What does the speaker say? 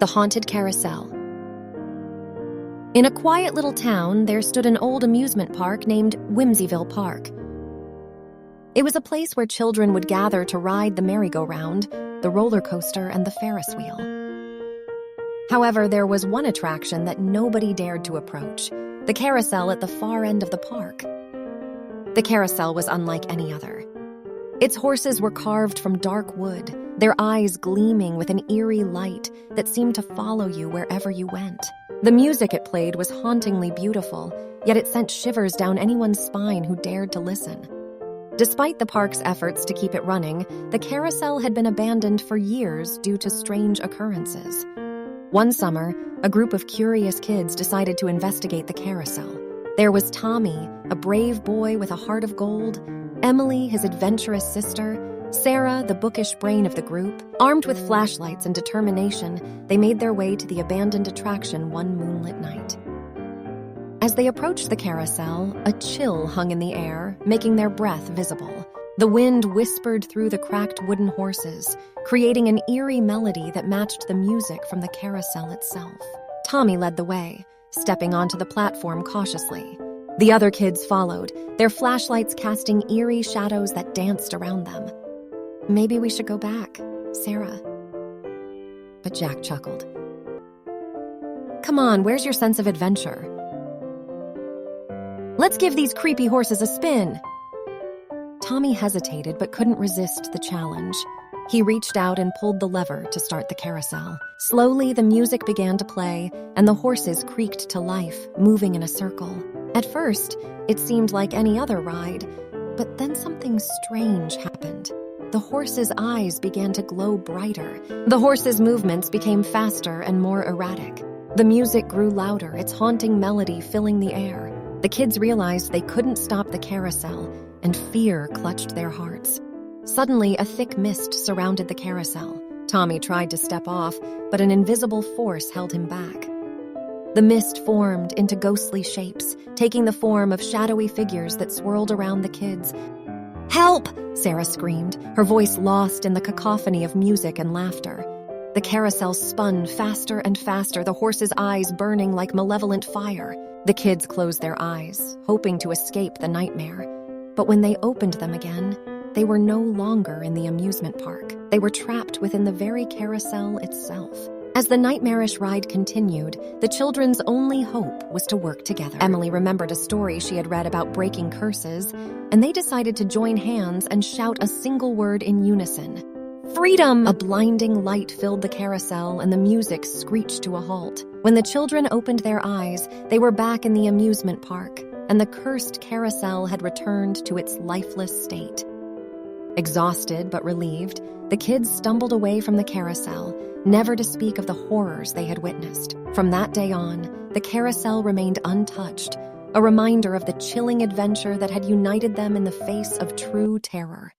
The Haunted Carousel. In a quiet little town, there stood an old amusement park named Whimsyville Park. It was a place where children would gather to ride the merry-go-round, the roller coaster, and the Ferris wheel. However, there was one attraction that nobody dared to approach, the carousel at the far end of the park. The carousel was unlike any other. Its horses were carved from dark wood, their eyes gleaming with an eerie light that seemed to follow you wherever you went. The music it played was hauntingly beautiful, yet it sent shivers down anyone's spine who dared to listen. Despite the park's efforts to keep it running, the carousel had been abandoned for years due to strange occurrences. One summer, a group of curious kids decided to investigate the carousel. There was Tommy, a brave boy with a heart of gold, Emily, his adventurous sister, Sarah, the bookish brain of the group. Armed with flashlights and determination, they made their way to the abandoned attraction one moonlit night. As they approached the carousel, a chill hung in the air, making their breath visible. The wind whispered through the cracked wooden horses, creating an eerie melody that matched the music from the carousel itself. Tommy led the way, stepping onto the platform cautiously. The other kids followed, their flashlights casting eerie shadows that danced around them. "Maybe we should go back, Sarah." But Jack chuckled. "Come on, where's your sense of adventure? Let's give these creepy horses a spin." Tommy hesitated but couldn't resist the challenge. He reached out and pulled the lever to start the carousel. Slowly, the music began to play, and the horses creaked to life, moving in a circle. At first, it seemed like any other ride, but then something strange happened. The horses' eyes began to glow brighter. The horses' movements became faster and more erratic. The music grew louder, its haunting melody filling the air. The kids realized they couldn't stop the carousel, and fear clutched their hearts. Suddenly, a thick mist surrounded the carousel. Tommy tried to step off, but an invisible force held him back. The mist formed into ghostly shapes, taking the form of shadowy figures that swirled around the kids. "Help!" Sarah screamed, her voice lost in the cacophony of music and laughter. The carousel spun faster and faster, the horses' eyes burning like malevolent fire. The kids closed their eyes, hoping to escape the nightmare. But when they opened them again, they were no longer in the amusement park. They were trapped within the very carousel itself. As the nightmarish ride continued, the children's only hope was to work together. Emily remembered a story she had read about breaking curses, and they decided to join hands and shout a single word in unison. "Freedom!" A blinding light filled the carousel, and the music screeched to a halt. When the children opened their eyes, they were back in the amusement park, and the cursed carousel had returned to its lifeless state. Exhausted but relieved, the kids stumbled away from the carousel, never to speak of the horrors they had witnessed. From that day on, the carousel remained untouched, a reminder of the chilling adventure that had united them in the face of true terror.